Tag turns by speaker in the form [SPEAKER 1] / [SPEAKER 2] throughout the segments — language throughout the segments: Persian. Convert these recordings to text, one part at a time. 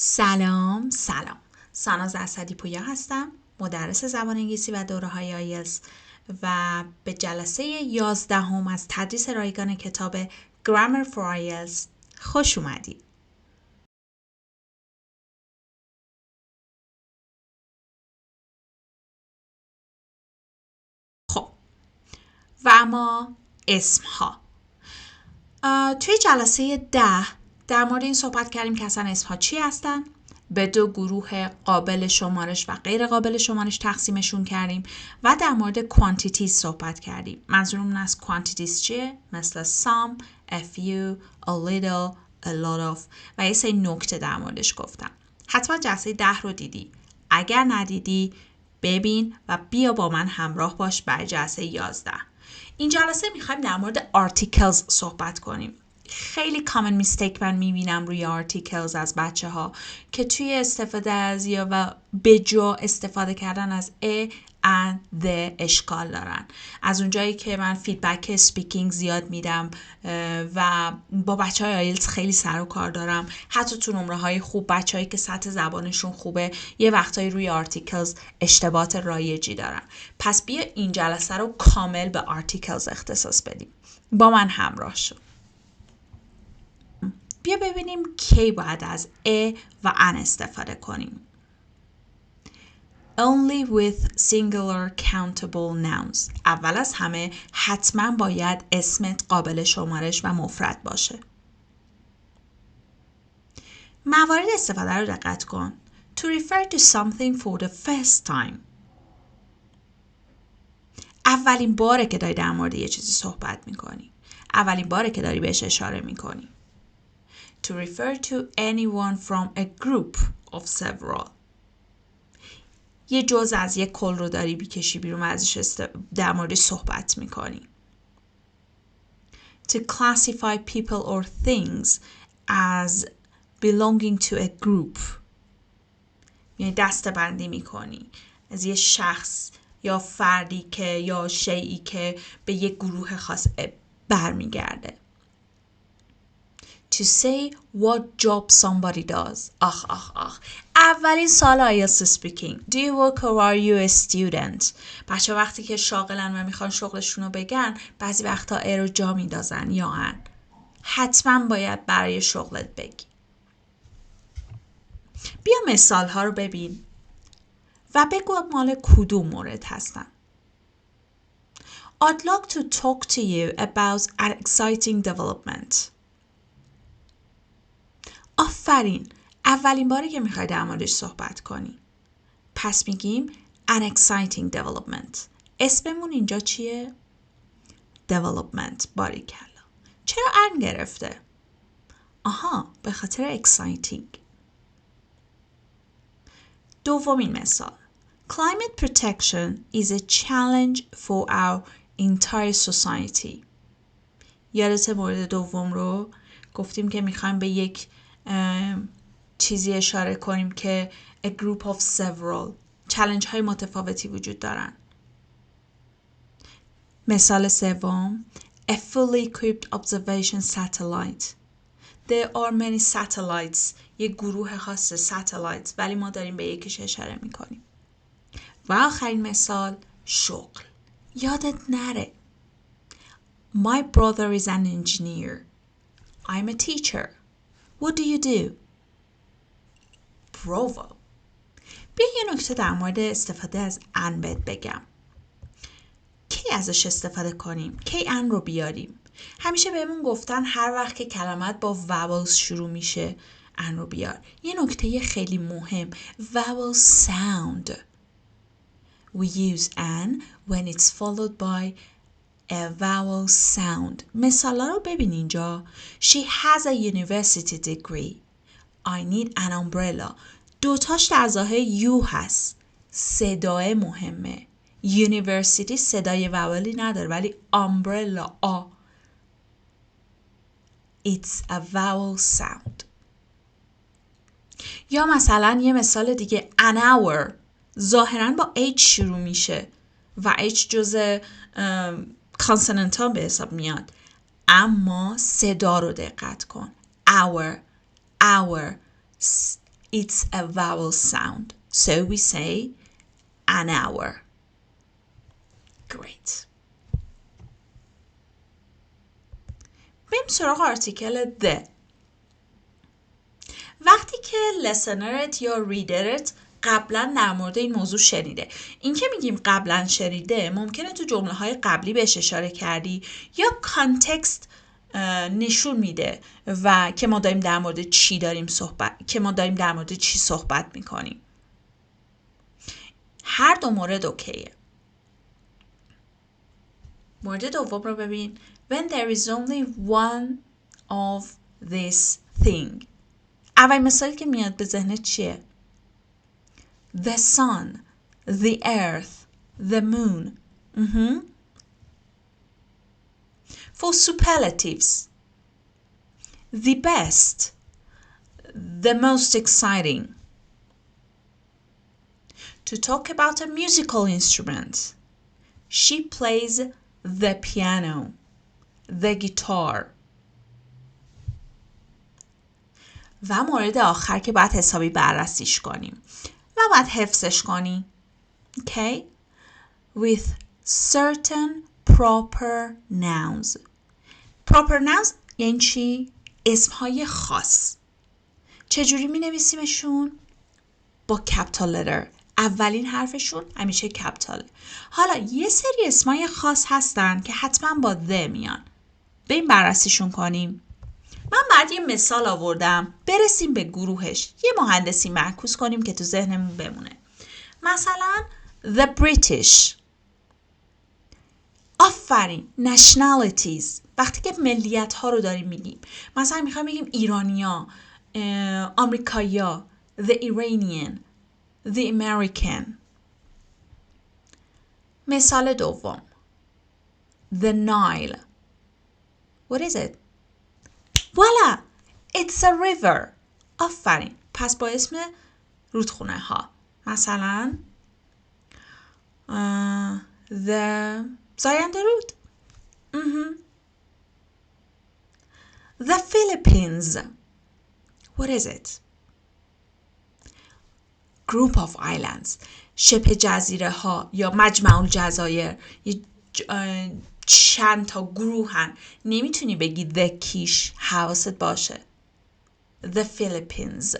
[SPEAKER 1] سلام. ساناز اسدی‌پویا هستم، مدرس زبان انگلیسی و دوره‌های آیلتس و به جلسه 11 از تدریس رایگان کتاب Grammar for IELTS خوش اومدید. خب و اما اسمها. توی جلسه 10 در مورد این صحبت کردیم که اصلا اسمها چی هستن، به دو گروه قابل شمارش و غیر قابل شمارش تقسیمشون کردیم و در مورد quantities صحبت کردیم. منظورمون از quantities چیه؟ مثل some, a few, a little, a lot of و یه سری نکته در موردش گفتم. حتما جلسه 10 رو دیدی. اگر ندیدی ببین و بیا با من همراه باش برای جلسه 11. این جلسه میخوایم در مورد articles صحبت کنیم. خیلی کامن میستیک من میبینم روی آرتیکلز از بچه ها که توی استفاده از یا و به جا استفاده کردن از ا and the اشکال دارن. از اونجایی که من فیدبک سپیکینگ زیاد میدم و با بچه های آیلتس خیلی سر و کار دارم، حتی تو نمره های خوب بچه هایی که سطح زبانشون خوبه یه وقتایی روی آرتیکلز اشتباهات رایجی دارن. پس بیا این جلسه رو کامل به آرتیکلز اختصاص بدیم. با من همراه شو. بیا ببینیم کی باید از ا و ان استفاده کنیم. Only with singular countable nouns. اول از همه حتما باید اسمت قابل شمارش و مفرد باشه. موارد استفاده رو دقت کن. To refer to something for the first time. اولین باره که داری در مورد یه چیزی صحبت میکنی. اولین باره که داری بهش اشاره میکنی. To refer to anyone from a group of several. یه جزء از یک کل رو داری بیکشی بیرون و ازش در موردش صحبت میکنی. To classify people or things as belonging to a group. یعنی دسته‌بندی میکنی از یه شخص یا فردی که یا شیئی که به یک گروه خاص برمیگرده. To say what job somebody does. آخ. اولین سال آیلتس speaking. Do you work or are you a student? بچه وقتی که شاغلن و میخوان شغلشون رو بگن بعضی وقتا ا رو جا میندازن یا ان. حتما باید برای شغلت بگی. بیا مثال ها رو ببین و بگو مال کدوم مورد هستن. I'd like to talk to you about an exciting development. آفرین، اولین باری که میخوای در موردش صحبت کنی. پس میگیم an exciting development. اسممون اینجا چیه؟ development. باریکلا. چرا ان گرفته؟ آها، به خاطر exciting. دومین مثال. Climate protection is a challenge for our entire society. یادت مورد دوم رو گفتیم که میخوایم به یک چیزی اشاره کنیم که a group of several challenge های متفاوتی وجود دارن. مثال سوم a fully equipped observation satellite. There are many satellites. یک گروه خاص satellites ولی ما داریم به یکیش اشاره میکنیم. و آخرین مثال شغل. یادت نره. My brother is an engineer. I'm a teacher. What do you do? Bravo. بیا یه نکته در مورد استفاده از ان بگم. کی ازش استفاده کنیم؟ کی ان رو بیاریم؟ همیشه بهمون گفتن هر وقت که کلمات با vowels شروع میشه ان رو بیار. یه نکته خیلی مهم vowel sound. We use an when it's followed by a vowel sound. مثالا رو ببین اینجا. She has a university degree. I need an umbrella. دوتاش در ظاهر یو هست. صدای مهمه. University صدای وولی نداره ولی umbrella آ. It's a vowel sound. یا مثلا یه مثال دیگه an hour ظاهراً با H شروع میشه و H جزء کانسوننت ها به حساب میاد اما صدا رو دقت کن. hour it's a vowel sound. So we say an hour. Great. بریم سراغ آرتیکل the. وقتی که لسنرت یا ریدرت قبلا در مورد این موضوع شنیده، این که میگیم قبلا شنیده ممکنه تو جمله های قبلی بهش اشاره کردی یا کانتکست نشون میده و که ما داریم در مورد چی صحبت میکنیم. هر دو مورد اوکیه. مورد دوم رو ببین. When there is only one of this thing. اول مثالی که میاد به ذهنت چیه؟ The sun, the earth, the moon. For superlatives. The best. The most exciting. To talk about a musical instrument. She plays the piano, the guitar. و مورد آخر که باید حسابی بررسیش کنیم و باید حفظش کنی. Okay? With certain proper nouns. Proper nouns یعنی چی؟ اسمهای خاص. چجوری می نویسیمشون؟ با کپیتال لتر. اولین حرفشون همیشه کپیتاله. حالا یه سری اسمای خاص هستن که حتما با the میان. بریم بررسیشون کنیم. من بعد یه مثال آوردم، برسیم به گروهش. یه مهندسی معکوس کنیم که تو ذهنمون بمونه. مثلا the British. آفرین. nationalities. وقتی که ملیت ها رو داریم میگیم، مثلا میخوایم بگیم ایرانیا، آمریکایا، the Iranian, the American. مثال دوم. the Nile. What is it? Voila! It's a river. آفرین. پس با اسم رودخونه ها. مثلا the زاینده رود. The Philippines. What is it? Group of islands. شبه جزیره ها یا مجمع الجزایر. چند تا گروهن. نمیتونی بگی the کیش. حواست باشه. The Philippines.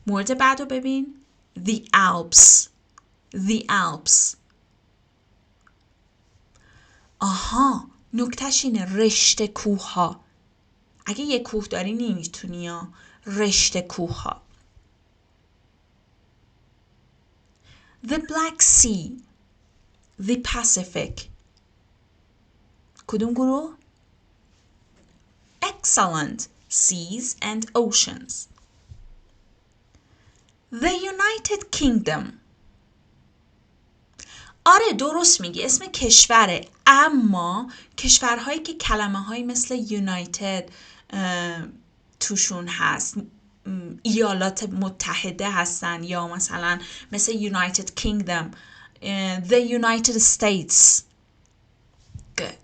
[SPEAKER 1] مورد بعد رو ببین. The Alps. The Alps. آها. نکتهش اینه رشته کوه ها. اگه یه کوه داری نمیتونی یا رشته کوه ها. The Black Sea. The Pacific. کدوم گروه؟ Excellent. Seas and oceans. The United Kingdom. آره درست میگی اسم کشوره، اما کشورهایی که کلمه هایی مثل United توشون هست، ایالات متحده هستن یا مثلا مثل United Kingdom, the United States. Good.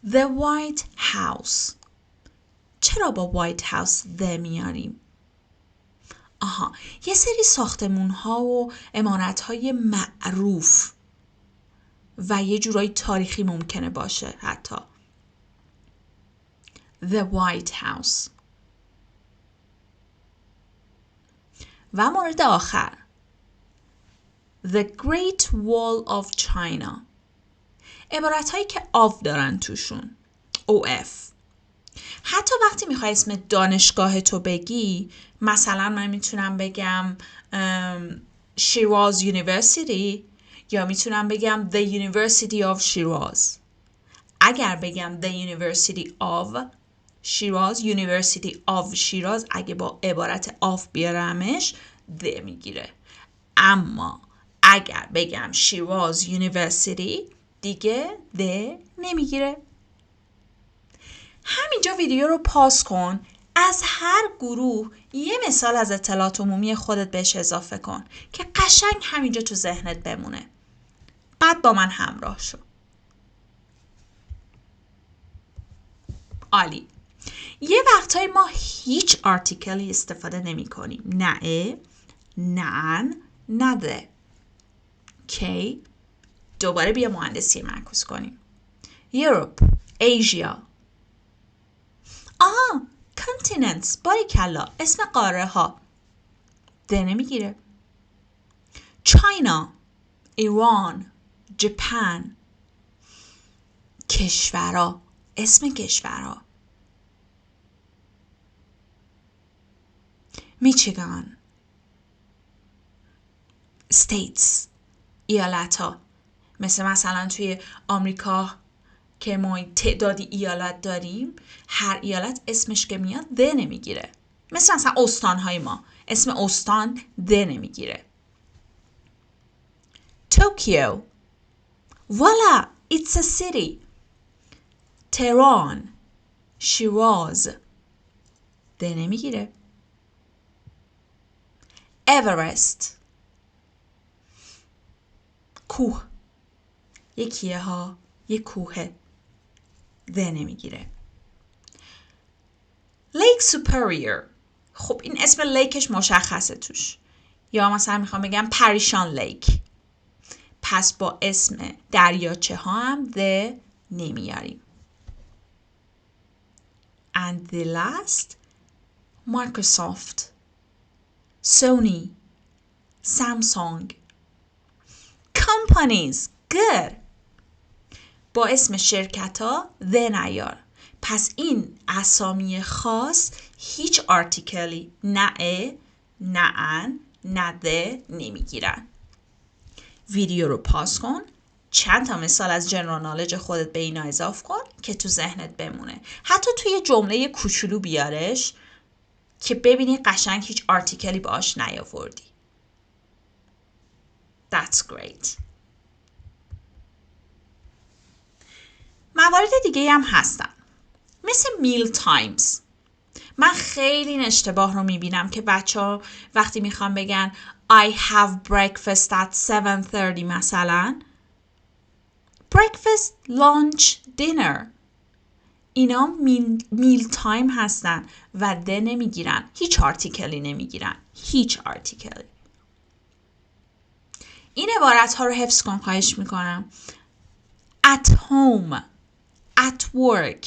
[SPEAKER 1] The White House. چرا با White House the میاریم؟ آها، یه سری ساختمون ها و عمارت های معروف و یه جورای تاریخی ممکنه باشه حتی. The White House. و مورد آخر. The Great Wall of China. عبارت هایی که of دارن توشون. OF. حتی وقتی میخوای اسم دانشگاه تو بگی، مثلا من میتونم بگم Shiraz University یا میتونم بگم The University of Shiraz. اگر بگم The University of Shiraz, University of Shiraz، اگه با عبارت of بیارمش the میگیره. اما اگر بگم Shiraz University دیگه the نمیگیره. همینجا ویدیو رو پاس کن، از هر گروه یه مثال از اطلاعات عمومی خودت بهش اضافه کن که قشنگ همینجا تو ذهنت بمونه. بعد با من همراه شو. عالی. یه وقتایی ما هیچ آرتیکلی استفاده نمی کنیم. نه، نه، نده. کی؟ دوباره بیا مهندسی معکوس کنیم. Europe، Asia. آها، continents، باریکلا، اسم قاره ها. ده نمیگیره. China، ایران، Japan. کشورها، اسم کشورها. میچیگان، States، ایالت ها. مثلا توی آمریکا که ما تعدادی ایالت داریم، هر ایالت اسمش که میاد ده نمیگیره. مثلا استانهای ما اسم استان ده نمیگیره. توکیو، voila, it's a city. تهران، شیراز، ده نمیگیره. اورست، کوه، یکیه ها، یک کوهه، ده نمیگیره. لیک سوپریور، خب این اسم لیکش مشخصه توش. یا مثلا میخوام بگم پریشان لیک، پس با اسم دریاچه ها هم ده نمیاریم. And the last, Microsoft, Sony, Samsung. Companies, good. با اسم شرکت ها ده نیار. پس این اسامی خاص هیچ آرتیکلی نه، نه ان، نه ده نمیگیرن. ویدیو رو پاس کن، چند تا مثال از جنرال نالج خودت به اینا اضاف کن که تو ذهنت بمونه. حتی توی جمله کوچولو بیارش که ببینی قشنگ هیچ آرتیکلی باش نیاوردی. That's great. موارد دیگه هم هستن مثل meal times. من خیلی این اشتباه رو میبینم که بچه‌ها وقتی میخوان بگن I have breakfast at 7:30 مثلا، breakfast, lunch, dinner اینا میل تایم هستن و ده نمیگیرن. هیچ آرتیکلی نمیگیرن. هیچ آرتیکلی. این عبارت ها رو حفظ کن خواهش میکنم. At home, at work,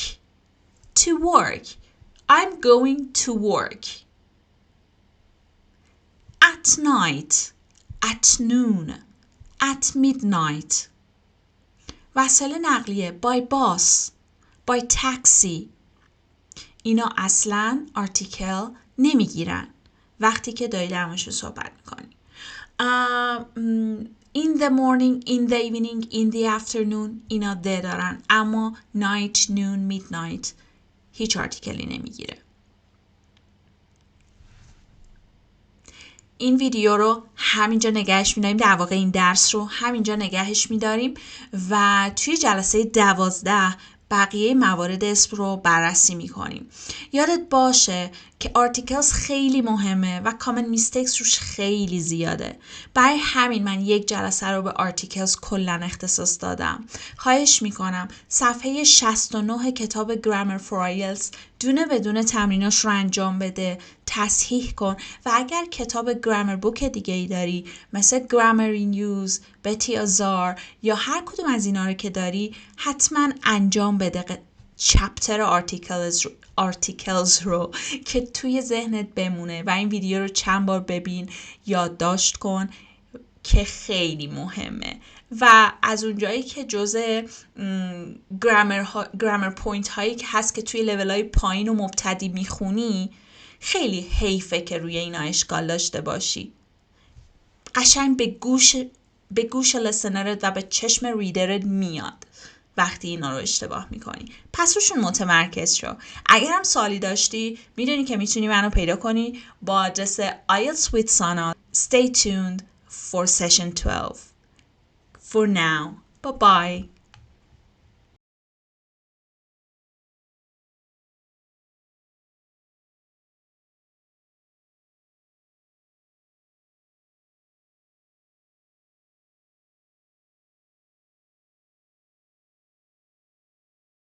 [SPEAKER 1] to work, I'm going to work. At night, at noon, at midnight. وسایل نقلیه by bus, by taxi. اینا اصلاً آرتیکل نمیگیرن وقتی که داری در موردش صحبت میکنی. In the morning, in the evening, in the afternoon اینا ده دارن، اما night, noon, midnight هیچ آرتیکلی نمیگیره. این ویدیو رو همینجا نگهش میداریم، در واقع این درس رو همینجا نگهش میداریم و توی جلسه 12 بقیه موارد اسم رو بررسی میکنیم. یادت باشه که آرتیکلز خیلی مهمه و کامن میستیکس روش خیلی زیاده. برای همین من یک جلسه رو به آرتیکلز کلا اختصاص دادم. خواهش میکنم صفحه 69 کتاب گرامر فور آیلتس دونه بدون تمریناش رو انجام بده، تصحیح کن و اگر کتاب گرامر بوک دیگه ای داری مثل گرامر نیوز، بتی آزار یا هر کدوم از اینا رو که داری حتما انجام بده چپتر آرتیکلز رو که توی ذهنت بمونه و این ویدیو رو چند بار ببین، یادداشت کن که خیلی مهمه و از اونجایی که جزء گرامر پوینت هایی که هست که توی لیول های پایین و مبتدی میخونی، خیلی حیفه که روی اینا اشکال داشته باشی. قشنگ به گوش لسنرت و به چشم ریدرت میاد وقتی اینا رو اشتباه میکنی. پس روشون متمرکز شو. اگر هم سوالی داشتی میدونی که میتونی منو پیدا کنی با آدرس IELTS with Sana. Stay tuned for session 12. For now, bye-bye.